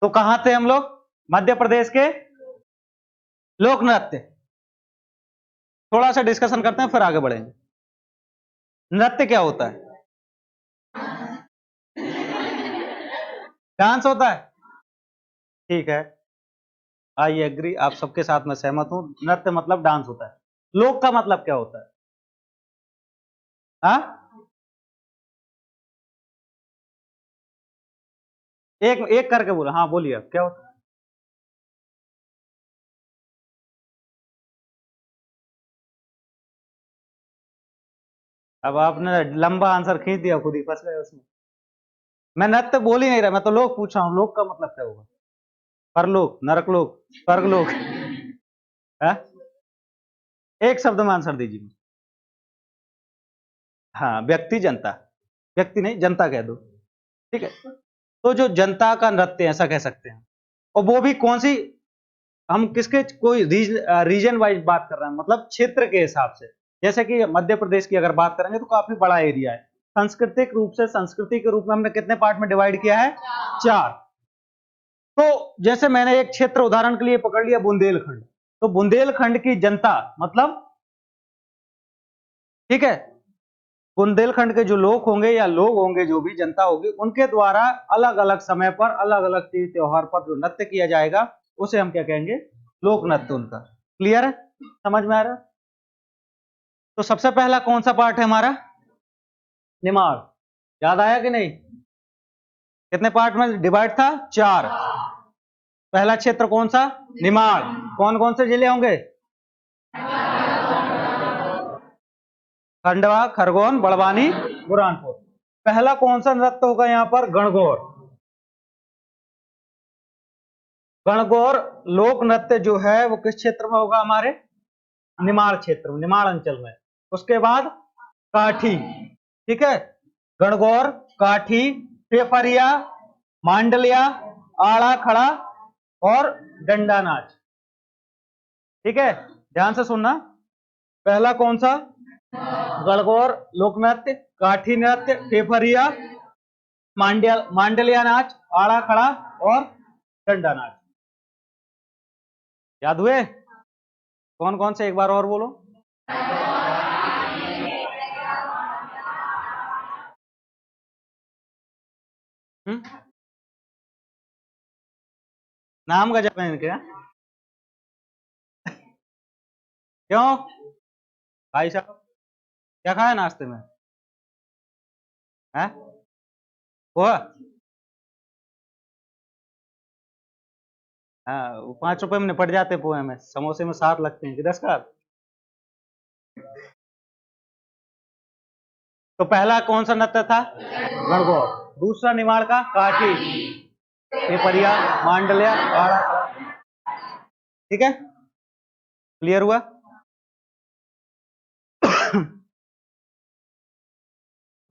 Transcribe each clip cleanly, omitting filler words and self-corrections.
तो कहां थे हम लोग? मध्य प्रदेश के लोक नृत्य। थोड़ा सा डिस्कशन करते हैं फिर आगे बढ़ेंगे। नृत्य क्या होता है? डांस होता है, ठीक है, आई एग्री, आप सबके साथ में सहमत हूं। नृत्य मतलब डांस होता है। लोक का मतलब क्या होता है? हाँ, एक एक करके बोला। हाँ बोलिए, क्या होता है? अब आपने लंबा आंसर खींच दिया, खुद ही फंस गए उसमें। मैं नृत्य बोल ही नहीं रहा, मैं तो लोक पूछ रहा हूँ। लोक का मतलब क्या होगा? परलोक, नरकलोक, स्वर्गलोक? हाँ? एक शब्द में आंसर दीजिए। हाँ, व्यक्ति, जनता। व्यक्ति नहीं, जनता कह दो, ठीक है। तो जो जनता का नृत्य ऐसा कह सकते हैं, और वो भी कौन सी, हम किसके, कोई रीजन वाइज बात कर रहे हैं, मतलब क्षेत्र के हिसाब से। जैसे कि मध्य प्रदेश की अगर बात करेंगे तो काफी बड़ा एरिया है। सांस्कृतिक रूप से, संस्कृति के रूप में हमने कितने पार्ट में डिवाइड किया है? 4। तो जैसे मैंने एक क्षेत्र उदाहरण के लिए पकड़ लिया, बुंदेलखंड। तो बुंदेलखंड की जनता मतलब, ठीक है, बुंदेलखंड के जो लोग होंगे या लोग होंगे, जो भी जनता होगी, उनके द्वारा अलग अलग समय पर, अलग अलग तीज त्योहार पर जो नृत्य किया जाएगा, उसे हम क्या कहेंगे? लोक नृत्य उनका। क्लियर है? समझ में आ रहा है? तो सबसे पहला कौन सा पार्ट है हमारा? निमाड़। याद आया कि नहीं? कितने पार्ट में डिवाइड था? 4। पहला क्षेत्र कौन सा? निमाड़। कौन कौन से जिले होंगे? खंडवा, खरगोन, बड़वानी, बुरहानपुर। पहला कौन सा नृत्य होगा यहाँ पर? गणगौर। गणगौर लोक नृत्य जो है वो किस क्षेत्र में होगा? हमारे निमाड़ क्षेत्र में, निमाड़ अंचल में। उसके बाद काठी, ठीक है, गणगौर, काठी, पेपरिया, मांडलिया, आड़ा खड़ा और डंडा नाच। ठीक है, ध्यान से सुनना। पहला कौन सा? गणगौर लोक नृत्य, काठी नृत्य, पेपरिया, मांडलिया नाच, आड़ा खड़ा और डंडा नाच। याद हुए? कौन कौन से, एक बार और बोलो। नाम गजब है इनके, हाँ? क्यों भाई साहब, क्या खाया नाश्ते में? है पोहा? हाँ, वो 5 रुपए में निपट जाते पोहे में, समोसे में 7 लगते हैं कि 10 का। तो पहला कौन सा नृत्य था? गणगौर। दूसरा निमाड़ का काठी, पेपरिया, मांडलिया, आड़ा। ठीक है, क्लियर हुआ?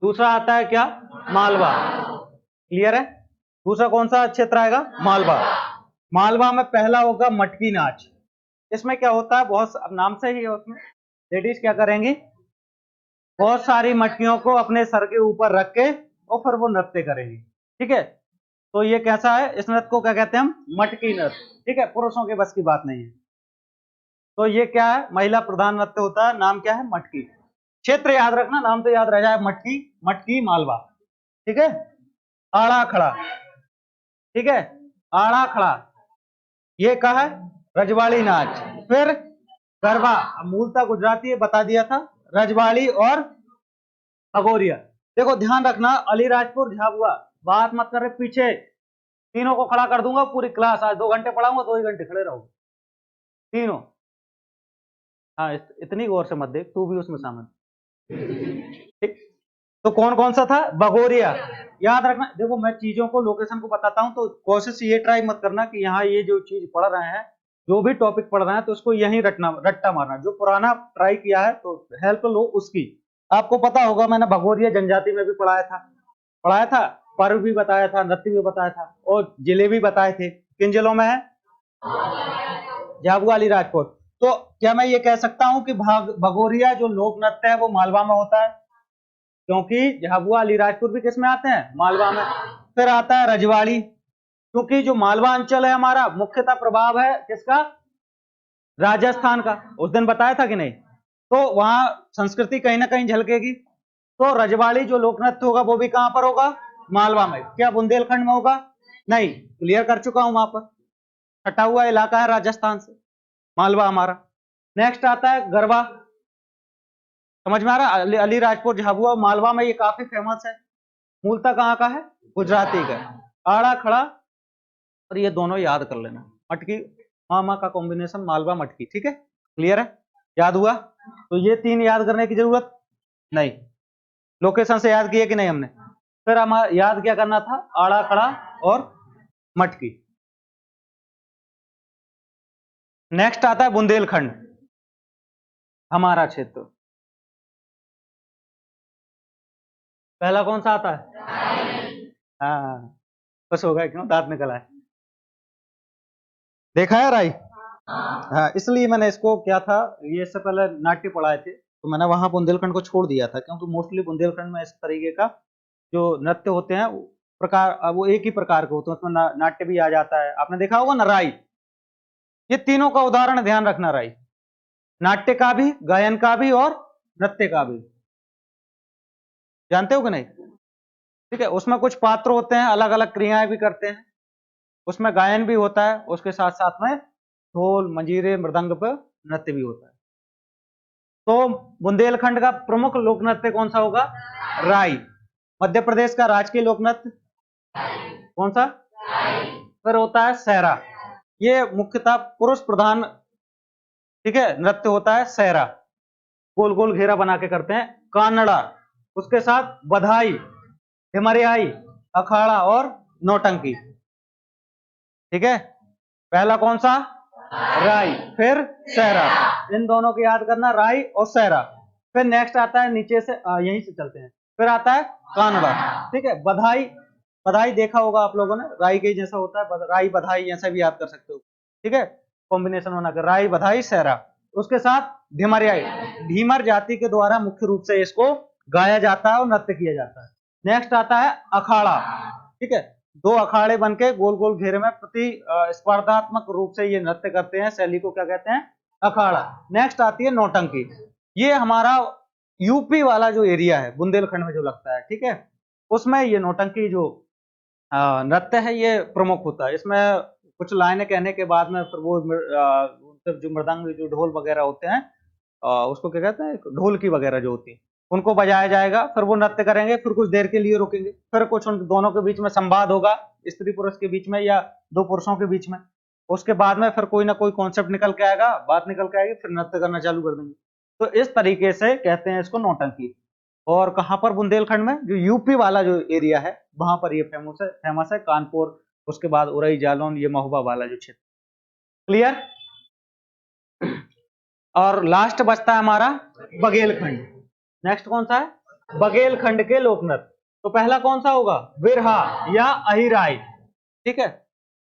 दूसरा आता है क्या? मालवा। क्लियर है? दूसरा कौन सा क्षेत्र आएगा? मालवा। मालवा में पहला होगा मटकी नाच। इसमें क्या होता है, बहुत अब नाम से ही है, उसमें लेडीज क्या करेंगी, बहुत सारी मटकियों को अपने सर के ऊपर रख के और फिर वो नृत्य करेंगी। ठीक है, तो ये कैसा है, इस नृत्य को क्या कहते हैं हम? मटकी नृत्य। ठीक है, पुरुषों के बस की बात नहीं है। तो ये क्या है? महिला प्रधान नृत्य होता है। नाम क्या है? मटकी। क्षेत्र याद रखना, नाम तो याद रह जाए, मटकी, मटकी, मालवा। ठीक है, आड़ा खड़ा, ठीक है, आड़ा खड़ा, ये क्या है? रजवाड़ी नाच। फिर गरबा, मूलतः गुजराती है, बता दिया था, रजवाड़ी और भगोरिया। देखो ध्यान रखना, अलीराजपुर, झाबुआ, बात मत कर रहे पीछे, तीनों को खड़ा कर दूंगा, पूरी क्लास आज 2 घंटे पढ़ाऊंगा, 2 ही घंटे खड़े रहोगे तीनों। हाँ, इतनी गौर से मत देख, तू भी उसमें शामिल। ठीक, तो कौन कौन सा था? भगोरिया। याद रखना, देखो मैं चीजों को, लोकेशन को बताता हूं, तो कोशिश ये ट्राई मत करना कि यहाँ ये जो चीज पढ़ रहे हैं, जो भी टॉपिक पढ़ रहे हैं, तो उसको यहीं रट्टा मारना। जो पुराना ट्राई किया है तो हेल्प लो उसकी। आपको पता होगा, मैंने भगोरिया जनजाति में भी पढ़ाया था, पर्व भी बताया था, नृत्य भी बताया था, और जिले भी बताए थे। किन जिलों में है? झाबुआ, अलीराजपुर। तो क्या मैं ये कह सकता हूं कि भगोरिया जो लोक नृत्य है वो मालवा में होता है? क्योंकि झाबुआ, अलीराजपुर भी किस में आते हैं? मालवा में। फिर आता है रजवाड़ी, क्योंकि जो मालवा अंचल है हमारा मुख्यतः प्रभाव है किसका, राजस्थान का, उस दिन बताया था कि नहीं। तो वहां संस्कृति कहीं ना कहीं झलकेगी। तो रजवाड़ी जो लोक नृत्य होगा वो भी कहां पर होगा, मालवा में। क्या बुंदेलखंड में होगा, नहीं, क्लियर कर चुका हूं, वहां पर हटा हुआ इलाका है राजस्थान से, मालवा हमारा। नेक्स्ट आता है गरबा, समझ में आ रहा है, अलीराजपुर झाबुआ मालवा में ये काफी फेमस है। मूलतः कहाँ का है, गुजराती का। आड़ा खड़ा, और ये दोनों याद कर लेना, मटकी मामा का कॉम्बिनेशन मालवा मटकी, ठीक है, क्लियर है, याद हुआ। तो ये तीन याद करने की जरूरत नहीं, लोकेशन से याद किए कि नहीं हमने। फिर हम याद क्या करना था, आड़ा खड़ा और मटकी। नेक्स्ट आता है बुंदेलखंड, हमारा क्षेत्र। पहला कौन सा आता है, हाँ, बस हो गया, क्यों दांत निकला है, देखा है राई। हाँ, इसलिए मैंने इसको क्या था, ये इससे पहले नाट्य पढ़ाए थे तो मैंने वहां बुंदेलखंड को छोड़ दिया था, क्योंकि मोस्टली बुंदेलखंड में इस तरीके का जो नृत्य होते हैं प्रकार, वो एक ही प्रकार के होते हैं, उसमें नाट्य भी आ जाता है। आपने देखा होगा ना राई, ये तीनों का उदाहरण ध्यान रखना, राई नाट्य का भी, गायन का भी और नृत्य का भी, जानते हो कि नहीं। ठीक है, उसमें कुछ पात्र होते हैं, अलग अलग क्रियाएं भी करते हैं, उसमें गायन भी होता है, उसके साथ साथ में ढोल मंजीरे मृदंग पर नृत्य भी होता है। तो बुंदेलखंड का प्रमुख लोक नृत्य कौन सा होगा, राई। मध्य प्रदेश का राजकीय लोक नृत्य कौन सा, फिर होता है सहरा, ये मुख्यतः पुरुष प्रधान, ठीक है, नृत्य होता है सहरा, गोल गोल घेरा बना के करते हैं। कानड़ा, उसके साथ बधाई, हिमरियाई, अखाड़ा और नौटंकी, ठीक है। पहला कौन सा, राई, फिर सहरा, इन दोनों को याद करना, राई और सहरा। फिर नेक्स्ट आता है नीचे से, यहीं से चलते हैं, फिर आता है कानड़ा, ठीक है। बधाई, बधाई देखा होगा आप लोगों ने, राई के जैसा होता है, राई बधाई ऐसा भी याद कर सकते हो, ठीक है, कॉम्बिनेशन बनाकर राई बधाई सहरा। उसके साथ ढिमरियाई, ढीमर जाति के द्वारा मुख्य रूप से इसको गाया जाता है और नृत्य किया जाता है। नेक्स्ट आता है अखाड़ा, ठीक है, दो अखाड़े बनके गोल गोल घेरे में प्रति स्पर्धात्मक रूप से ये नृत्य करते हैं, शैली को क्या कहते हैं, अखाड़ा। नेक्स्ट आती है नौटंकी, ये हमारा यूपी वाला जो एरिया है बुंदेलखंड में जो लगता है, ठीक है, उसमें ये नौटंकी जो नृत्य है ये प्रमुख होता है। इसमें कुछ लाइनें कहने के बाद में फिर वो जो मृदंग जो ढोल वगैरह होते हैं, उसको क्या कहते हैं, ढोलकी वगैरह जो होती है, उनको बजाया जाएगा, फिर वो नृत्य करेंगे, फिर कुछ देर के लिए रुकेंगे, फिर कुछ उन दोनों के बीच में संवाद होगा, स्त्री पुरुष के बीच में या दो पुरुषों के बीच में। उसके बाद में फिर कोई ना कोई कॉन्सेप्ट निकल के आएगा, बात निकल के आएगी, फिर नृत्य करना चालू कर देंगे। तो इस तरीके से कहते हैं इसको नौटंकी। और कहां पर, बुंदेलखंड में, जो यूपी वाला जो एरिया है वहां पर ये फेमस है कानपुर, उसके बाद उरई जालौन, ये महोबा वाला जो क्षेत्र, क्लियर। और लास्ट बचता है हमारा बघेलखंड। नेक्स्ट कौन सा है, बघेलखंड के लोक नृत्य। तो पहला कौन सा होगा, बिरहा या अहिराई, ठीक है,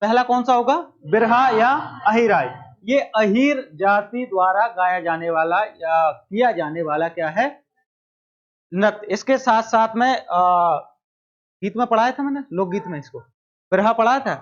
पहला कौन सा होगा, बिरहा या अहिराई। ये अहीर जाति द्वारा गाया जाने वाला या किया जाने वाला क्या है, नृत्य। इसके साथ साथ में गीत में पढ़ाया था मैंने, लोकगीत में इसको बिरहा पढ़ाया था,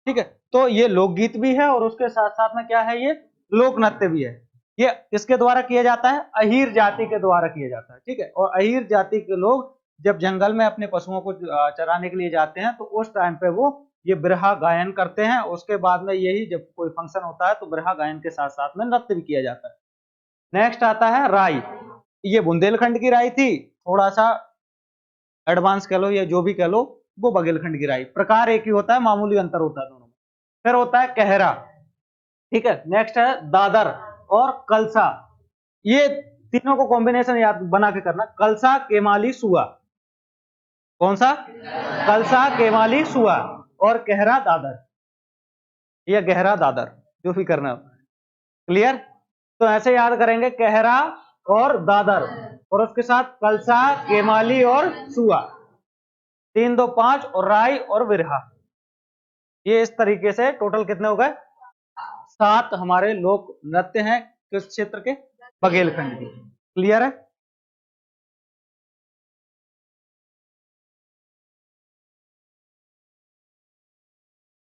ठीक है। तो ये लोकगीत भी है और उसके साथ साथ में क्या है, ये लोक नृत्य भी है। ये किसके द्वारा किया जाता है, अहीर जाति के द्वारा किया जाता है, ठीक है। और अहीर जाति के लोग जब जंगल में अपने पशुओं को चराने के लिए जाते हैं तो उस टाइम पे वो ये बिरहा गायन करते हैं। उसके बाद में यही जब कोई फंक्शन होता है तो बिरहा गायन के साथ साथ में नृत्य भी किया जाता है। नेक्स्ट आता है राई, ये बुंदेलखंड की राई थी, थोड़ा सा एडवांस कह लो या जो भी कह लो, वो बघेलखंड की राई, प्रकार एक ही होता है, मामूली अंतर होता है दोनों में। फिर होता है कहरा, ठीक है। नेक्स्ट है दादर और कलसा, ये तीनों को कॉम्बिनेशन याद बना के करना, कलसा केमाली सुआ, कौन सा, कलसा केमाली सुआ और कहरा दादर, या गहरा दादर, जो भी करना, क्लियर। तो ऐसे याद करेंगे, कहरा और दादर, और उसके साथ कलसा केमाली और सुआ, 3 2 5, और राई और बिरहा। ये इस तरीके से टोटल कितने हो गए, 7 हमारे लोक नृत्य हैं किस क्षेत्र के, बघेलखंड के, क्लियर है।